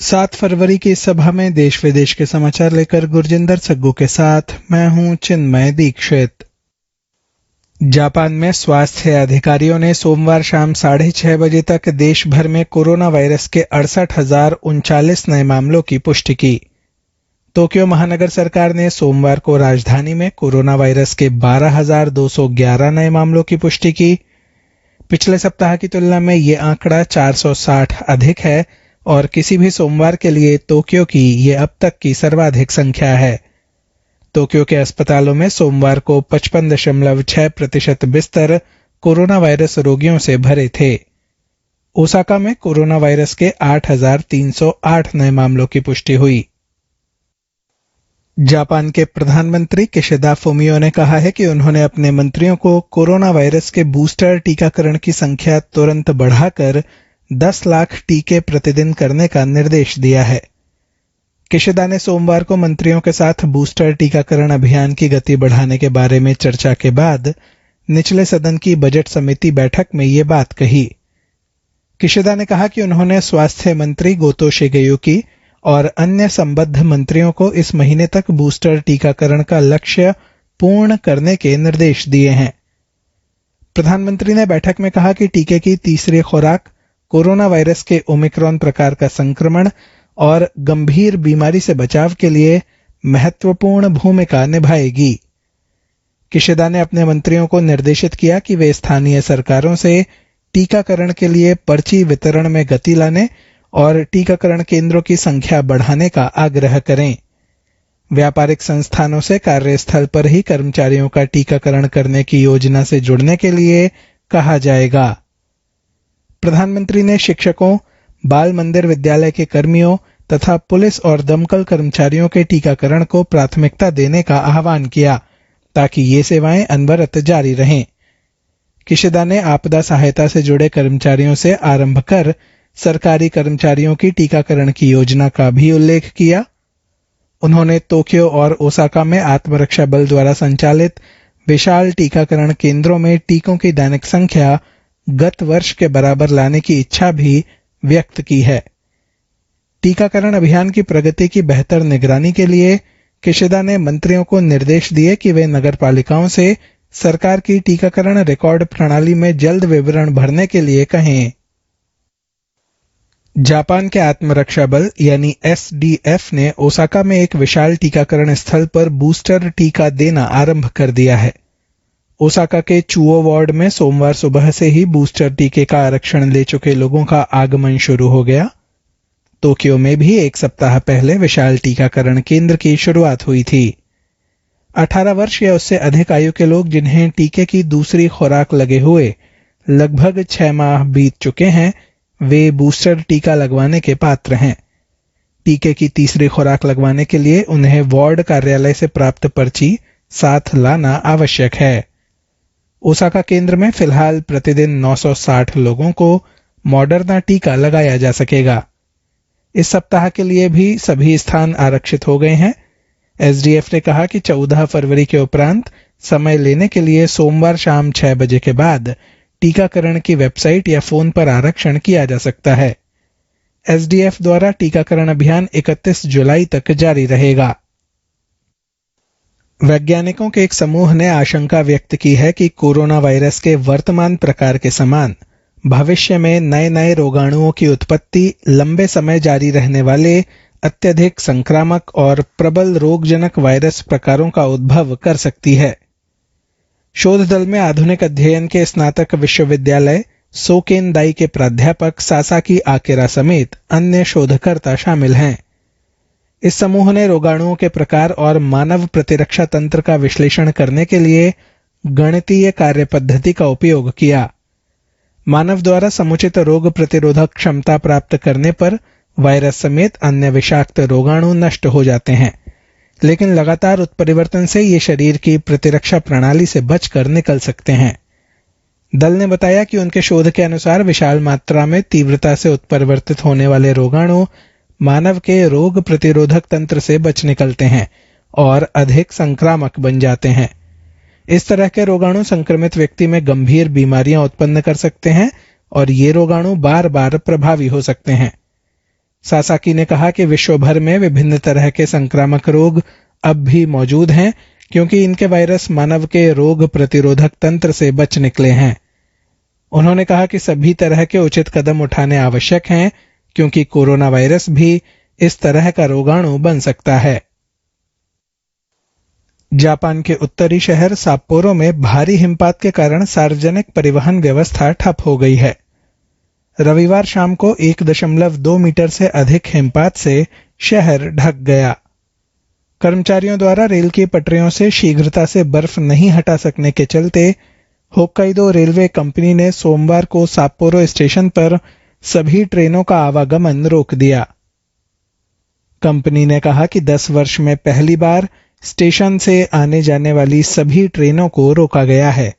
7 फरवरी की इस सभा में देश विदेश के समाचार लेकर गुरजिंदर सग्गू के साथ मैं हूं चिन्मय दीक्षित। जापान में स्वास्थ्य अधिकारियों ने सोमवार शाम 6:30 बजे तक देश भर में कोरोना वायरस के 68,039 नए मामलों की पुष्टि की। टोक्यो महानगर सरकार ने सोमवार को राजधानी में कोरोना वायरस के 12,211 नए मामलों की पुष्टि की। पिछले सप्ताह की तुलना में ये आंकड़ा 460 अधिक है और किसी भी सोमवार के लिए टोक्यो की ये अब तक की सर्वाधिक संख्या है। टोक्यो के अस्पतालों में सोमवार को 55.6% बिस्तर कोरोना वायरस रोगियों से भरे थे। ओसाका में कोरोना वायरस के 8,308 नए मामलों की पुष्टि हुई। जापान के प्रधानमंत्री किशिदा फुमियो ने कहा है कि उन्होंने अपने मंत्रियों को कोरोना वायरस के बूस्टर टीकाकरण की संख्या तुरंत बढ़ाकर 10 लाख टीके प्रतिदिन करने का निर्देश दिया है। किशिदा ने सोमवार को मंत्रियों के साथ बूस्टर टीकाकरण अभियान की गति बढ़ाने के बारे में चर्चा के बाद निचले सदन की बजट समिति बैठक में ये बात कही। किशिदा ने कहा कि उन्होंने स्वास्थ्य मंत्री गोतो शिगेयुकी और अन्य संबद्ध मंत्रियों को इस महीने तक बूस्टर टीकाकरण का लक्ष्य पूर्ण करने के निर्देश दिए हैं। प्रधानमंत्री ने बैठक में कहा कि टीके की तीसरी खुराक कोरोना वायरस के ओमिक्रॉन प्रकार का संक्रमण और गंभीर बीमारी से बचाव के लिए महत्वपूर्ण भूमिका निभाएगी। किशिदा ने अपने मंत्रियों को निर्देशित किया कि वे स्थानीय सरकारों से टीकाकरण के लिए पर्ची वितरण में गति लाने और टीकाकरण केंद्रों की संख्या बढ़ाने का आग्रह करें। व्यापारिक संस्थानों से कार्यस्थल पर ही कर्मचारियों का टीकाकरण करने की योजना से जुड़ने के लिए कहा जाएगा। प्रधानमंत्री ने शिक्षकों, बाल मंदिर विद्यालय के कर्मियों तथा पुलिस और दमकल कर्मचारियों के टीकाकरण को प्राथमिकता देने का आह्वान किया ताकि ये सेवाएं अनवरत जारी रहें। किशिदा ने आपदा सहायता से जुड़े कर्मचारियों से आरंभ कर सरकारी कर्मचारियों की टीकाकरण की योजना का भी उल्लेख किया। उन्होंने टोक्यो और ओसाका में आत्मरक्षा बल द्वारा संचालित विशाल टीकाकरण केंद्रों में टीकों की दैनिक संख्या गत वर्ष के बराबर लाने की इच्छा भी व्यक्त की है। टीकाकरण अभियान की प्रगति की बेहतर निगरानी के लिए किशिदा ने मंत्रियों को निर्देश दिए कि वे नगरपालिकाओं से सरकार की टीकाकरण रिकॉर्ड प्रणाली में जल्द विवरण भरने के लिए कहें। जापान के आत्मरक्षा बल यानी एसडीएफ ने ओसाका में एक विशाल टीकाकरण स्थल पर बूस्टर टीका देना आरंभ कर दिया है। ओसाका के चुओ वार्ड में सोमवार सुबह से ही बूस्टर टीके का आरक्षण ले चुके लोगों का आगमन शुरू हो गया। टोक्यो में भी एक सप्ताह पहले विशाल टीकाकरण केंद्र की शुरुआत हुई थी। 18 वर्ष या उससे अधिक आयु के लोग जिन्हें टीके की दूसरी खुराक लगे हुए लगभग 6 माह बीत चुके हैं, वे बूस्टर टीका लगवाने के पात्र हैं। टीके की तीसरी खुराक लगवाने के लिए उन्हें वार्ड कार्यालय से प्राप्त पर्ची साथ लाना आवश्यक है। ओसाका केंद्र में फिलहाल प्रतिदिन 960 लोगों को मॉडर्ना टीका लगाया जा सकेगा। इस सप्ताह के लिए भी सभी स्थान आरक्षित हो गए हैं। एसडीएफ ने कहा कि 14 फरवरी के उपरांत समय लेने के लिए सोमवार शाम 6 बजे के बाद टीकाकरण की वेबसाइट या फोन पर आरक्षण किया जा सकता है। एसडीएफ द्वारा टीकाकरण अभियान 31 जुलाई तक जारी रहेगा। वैज्ञानिकों के एक समूह ने आशंका व्यक्त की है कि कोरोना वायरस के वर्तमान प्रकार के समान भविष्य में नए नए रोगाणुओं की उत्पत्ति लंबे समय जारी रहने वाले अत्यधिक संक्रामक और प्रबल रोगजनक वायरस प्रकारों का उद्भव कर सकती है। शोध दल में आधुनिक अध्ययन के स्नातक विश्वविद्यालय सोकेनदाई के प्राध्यापक सासाकी आकेरा समेत अन्य शोधकर्ता शामिल हैं। इस समूह ने रोगाणुओं के प्रकार और मानव प्रतिरक्षा तंत्र का विश्लेषण करने के लिए गणितीय कार्य पद्धति का उपयोग किया। मानव द्वारा समुचित रोग प्रतिरोधक क्षमता प्राप्त करने पर वायरस समेत अन्य विषाक्त रोगाणु नष्ट हो जाते हैं, लेकिन लगातार उत्परिवर्तन से ये शरीर की प्रतिरक्षा प्रणाली से बचकर निकल सकते हैं। दल ने बताया कि उनके शोध के अनुसार विशाल मात्रा में तीव्रता से उत्परिवर्तित होने वाले रोगाणु मानव के रोग प्रतिरोधक तंत्र से बच निकलते हैं और अधिक संक्रामक बन जाते हैं। इस तरह के रोगाणु संक्रमित व्यक्ति में गंभीर बीमारियां उत्पन्न कर सकते हैं और ये रोगाणु बार बार प्रभावी हो सकते हैं। सासाकी ने कहा कि विश्व भर में विभिन्न तरह के संक्रामक रोग अब भी मौजूद हैं क्योंकि इनके वायरस मानव के रोग प्रतिरोधक तंत्र से बच निकले हैं। उन्होंने कहा कि सभी तरह के उचित कदम उठाने आवश्यक हैं क्योंकि कोरोना वायरस भी इस तरह का रोगाणु बन सकता है। जापान के उत्तरी शहर साप्पोरो में भारी हिमपात के कारण सार्वजनिक परिवहन व्यवस्था ठप हो गई है। रविवार शाम को 1.2 मीटर से अधिक हिमपात से शहर ढक गया। कर्मचारियों द्वारा रेल की पटरियों से शीघ्रता से बर्फ नहीं हटा सकने के चलते होक्काइडो रेलवे कंपनी ने सोमवार को साप्पोरो स्टेशन पर सभी ट्रेनों का आवागमन रोक दिया। कंपनी ने कहा कि 10 वर्ष में पहली बार स्टेशन से आने जाने वाली सभी ट्रेनों को रोका गया है।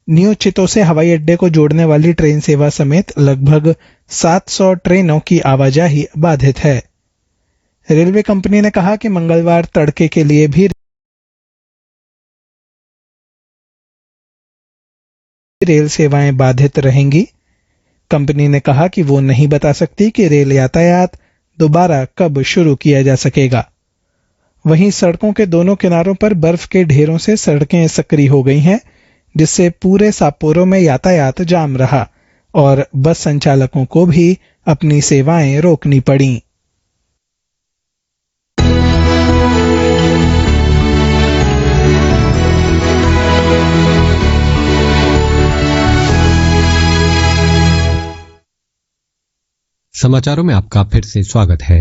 न्यू चितोसे हवाई अड्डे को जोड़ने वाली ट्रेन सेवा समेत लगभग 700 ट्रेनों की आवाजाही बाधित है। रेलवे कंपनी ने कहा कि मंगलवार तड़के के लिए भी रेल सेवाएं बाधित रहेंगी। कंपनी ने कहा कि वो नहीं बता सकती कि रेल यातायात दोबारा कब शुरू किया जा सकेगा। वहीं सड़कों के दोनों किनारों पर बर्फ के ढेरों से सड़कें सक्रिय हो गई हैं, जिससे पूरे साप्पोरो में यातायात जाम रहा और बस संचालकों को भी अपनी सेवाएं रोकनी पड़ी। समाचारों में आपका फिर से स्वागत है।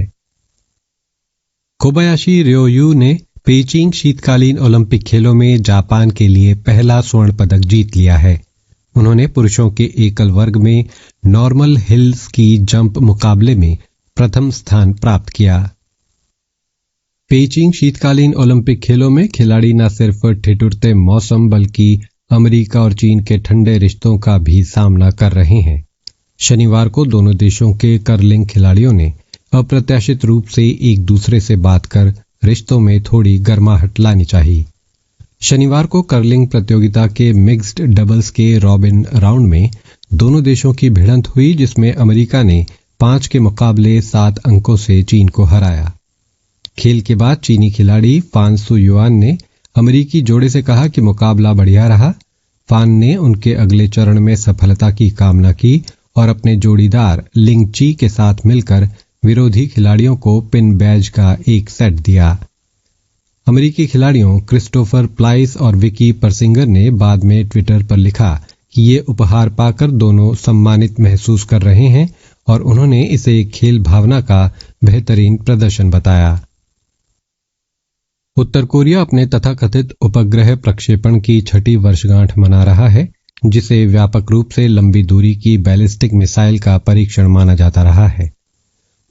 कोबायाशी रियोयू ने पेइचिंग शीतकालीन ओलंपिक खेलों में जापान के लिए पहला स्वर्ण पदक जीत लिया है। उन्होंने पुरुषों के एकल वर्ग में नॉर्मल हिल स्की जंप मुकाबले में प्रथम स्थान प्राप्त किया। पेइचिंग शीतकालीन ओलंपिक खेलों में खिलाड़ी न सिर्फ ठिठुरते मौसम बल्कि अमेरिका और चीन के ठंडे रिश्तों का भी सामना कर रहे हैं। शनिवार को दोनों देशों के कर्लिंग खिलाड़ियों ने अप्रत्याशित रूप से एक दूसरे से बात कर रिश्तों में थोड़ी गर्माहट लानी चाहिए। शनिवार को कर्लिंग प्रतियोगिता के मिक्स्ड डबल्स के रॉबिन राउंड में दोनों देशों की भिड़ंत हुई, जिसमें अमेरिका ने 5 के मुकाबले 7 अंकों से चीन को हराया। खेल के बाद चीनी खिलाड़ी फान सुयुआन ने अमेरिकी जोड़े से कहा कि मुकाबला बढ़िया रहा। फान ने उनके अगले चरण में सफलता की कामना की और अपने जोड़ीदार लिंग ची के साथ मिलकर विरोधी खिलाड़ियों को पिन बैज का एक सेट दिया। अमेरिकी खिलाड़ियों क्रिस्टोफर प्लाइस और विकी परसिंगर ने बाद में ट्विटर पर लिखा कि ये उपहार पाकर दोनों सम्मानित महसूस कर रहे हैं और उन्होंने इसे खेल भावना का बेहतरीन प्रदर्शन बताया। उत्तर कोरिया अपने तथाकथित उपग्रह प्रक्षेपण की 6ठी वर्षगांठ मना रहा है, जिसे व्यापक रूप से लंबी दूरी की बैलिस्टिक मिसाइल का परीक्षण माना जाता रहा है।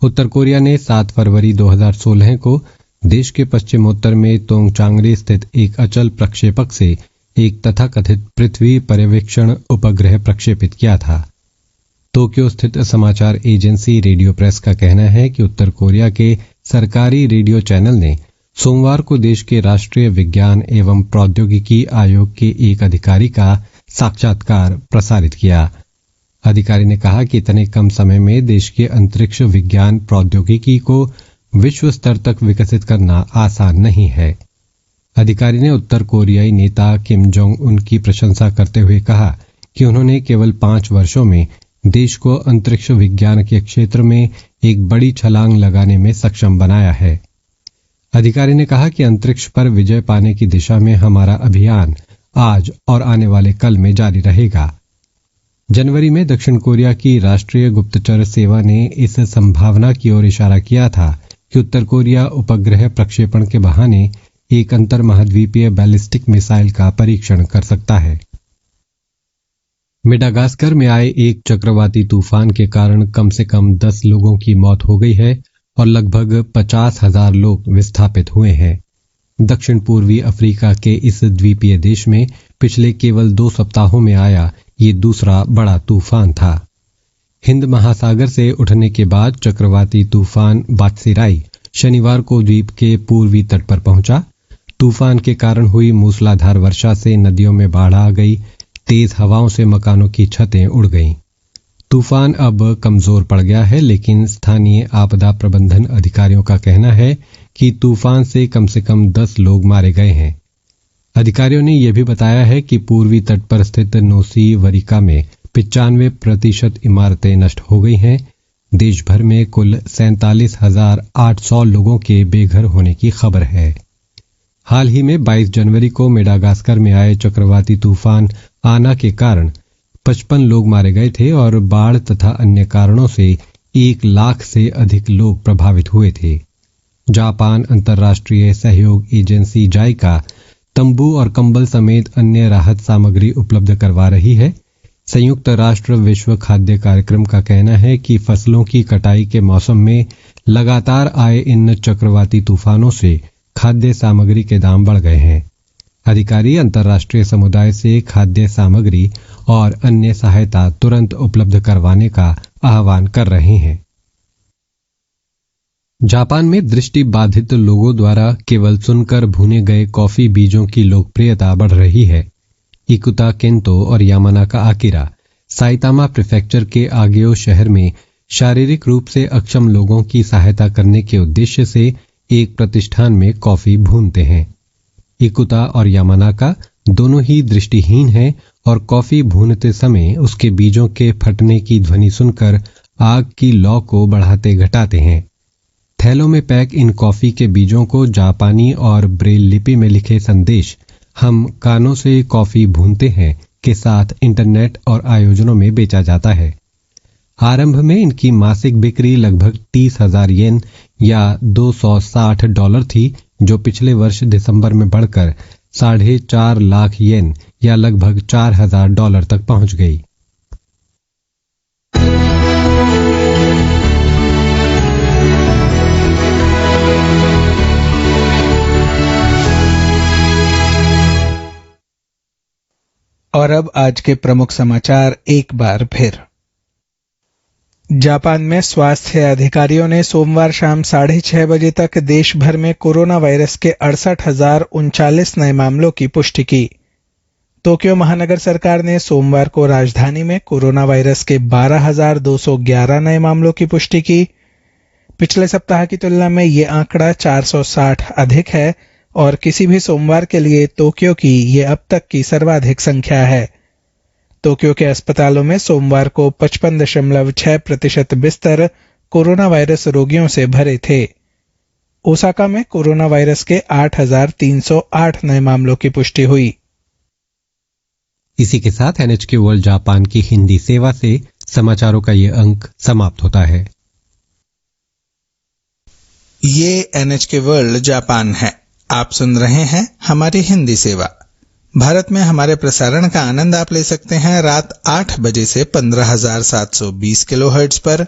उत्तर कोरिया ने 7 फरवरी 2016 को देश के पश्चिमोत्तर में तोंगचांगरी स्थित एक अचल प्रक्षेपक से एक तथाकथित पृथ्वी पर्यवेक्षण उपग्रह प्रक्षेपित किया था। टोक्यो स्थित समाचार एजेंसी रेडियो प्रेस का कहना है कि उत्तर कोरिया के सरकारी रेडियो चैनल ने सोमवार को देश के राष्ट्रीय विज्ञान एवं प्रौद्योगिकी आयोग के एक अधिकारी का साक्षात्कार प्रसारित किया। अधिकारी ने कहा कि इतने कम समय में देश के अंतरिक्ष विज्ञान प्रौद्योगिकी को विश्व स्तर तक विकसित करना आसान नहीं है। अधिकारी ने उत्तर कोरियाई नेता किम जोंग उन की प्रशंसा करते हुए कहा कि उन्होंने केवल 5 वर्षों में देश को अंतरिक्ष विज्ञान के क्षेत्र में एक बड़ी छलांग लगाने में सक्षम बनाया है। अधिकारी ने कहा कि अंतरिक्ष पर विजय पाने की दिशा में हमारा अभियान आज और आने वाले कल में जारी रहेगा। जनवरी में दक्षिण कोरिया की राष्ट्रीय गुप्तचर सेवा ने इस संभावना की ओर इशारा किया था कि उत्तर कोरिया उपग्रह प्रक्षेपण के बहाने एक अंतर महाद्वीपीय बैलिस्टिक मिसाइल का परीक्षण कर सकता है। मेडागास्कर में आए एक चक्रवाती तूफान के कारण कम से कम 10 लोगों की मौत हो गई है और लगभग 50,000 लोग विस्थापित हुए हैं। दक्षिण पूर्वी अफ्रीका के इस द्वीपीय देश में पिछले केवल 2 सप्ताहों में आया ये दूसरा बड़ा तूफान था। हिंद महासागर से उठने के बाद चक्रवाती तूफान बात्सिराई शनिवार को द्वीप के पूर्वी तट पर पहुंचा। तूफान के कारण हुई मूसलाधार वर्षा से नदियों में बाढ़ आ गई। तेज हवाओं से मकानों की छतें उड़ गईं। तूफान अब कमजोर पड़ गया है, लेकिन स्थानीय आपदा प्रबंधन अधिकारियों का कहना है कि तूफान से कम 10 लोग मारे गए हैं। अधिकारियों ने यह भी बताया है कि पूर्वी तट पर स्थित नोसी वरिका में 95% इमारतें नष्ट हो गई हैं। देश भर में कुल 47,800 लोगों के बेघर होने की खबर है। हाल ही में 22 जनवरी को मेडागास्कर में आए चक्रवाती तूफान आना के कारण 55 लोग मारे गए थे और बाढ़ तथा अन्य कारणों से 1 लाख से अधिक लोग प्रभावित हुए थे। जापान अंतर्राष्ट्रीय सहयोग एजेंसी जाइका तंबू और कंबल समेत अन्य राहत सामग्री उपलब्ध करवा रही है। संयुक्त राष्ट्र विश्व खाद्य कार्यक्रम का कहना है कि फसलों की कटाई के मौसम में लगातार आए इन चक्रवाती तूफानों से खाद्य सामग्री के दाम बढ़ गए हैं। अधिकारी अंतर्राष्ट्रीय समुदाय से खाद्य सामग्री और अन्य सहायता तुरंत उपलब्ध करवाने का आह्वान कर रहे हैं। जापान में दृष्टि बाधित लोगों द्वारा केवल सुनकर भुने गए कॉफी बीजों की लोकप्रियता बढ़ रही है। इकुता केंतो और यामानाका आकिरा साइतामा प्रीफेक्चर के आगेओ शहर में शारीरिक रूप से अक्षम लोगों की सहायता करने के उद्देश्य से एक प्रतिष्ठान में कॉफी भूनते हैं। इकुता और यामानाका दोनों ही दृष्टिहीन हैं और कॉफी भूनते समय उसके बीजों के फटने की ध्वनि सुनकर आग की लौ को बढ़ाते घटाते हैं। थैलों में पैक इन कॉफी के बीजों को जापानी और ब्रेल लिपि में लिखे संदेश "हम कानों से कॉफी भूनते हैं" के साथ इंटरनेट और आयोजनों में बेचा जाता है। आरंभ में इनकी मासिक बिक्री लगभग 30,000 येन या $260 थी, जो पिछले वर्ष दिसंबर में बढ़कर 4.5 लाख येन या लगभग $4,000 तक पहुंच गई। और अब आज के प्रमुख समाचार एक बार फिर। जापान में स्वास्थ्य अधिकारियों ने सोमवार शाम 6:30 बजे तक देश भर में कोरोना वायरस के 68,039 नए मामलों की पुष्टि की। टोक्यो महानगर सरकार ने सोमवार को राजधानी में कोरोना वायरस के 12,211 नए मामलों की पुष्टि की। पिछले सप्ताह की तुलना में ये आंकड़ा 460 अधिक है और किसी भी सोमवार के लिए टोक्यो की ये अब तक की सर्वाधिक संख्या है। टोक्यो के अस्पतालों में सोमवार को 55.6% बिस्तर कोरोना वायरस रोगियों से भरे थे। ओसाका में कोरोना वायरस के 8,308 नए मामलों की पुष्टि हुई। इसी के साथ NHK वर्ल्ड जापान की हिंदी सेवा से समाचारों का ये अंक समाप्त होता है। ये NHK वर्ल्ड जापान है। आप सुन रहे हैं हमारी हिंदी सेवा। भारत में हमारे प्रसारण का आनंद आप ले सकते हैं रात 8 बजे से 15,720 किलोहर्ट्ज पर।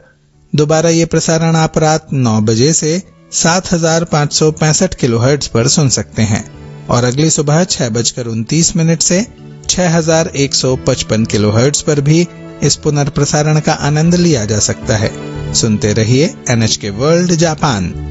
दोबारा ये प्रसारण आप रात 9 बजे से 7,565 किलोहर्ट्ज पर सुन सकते हैं और अगली सुबह 6:29 से 6,155 किलोहर्ट्ज पर भी इस पुनर्प्रसारण का आनंद लिया जा सकता है। सुनते रहिए NHK वर्ल्ड जापान।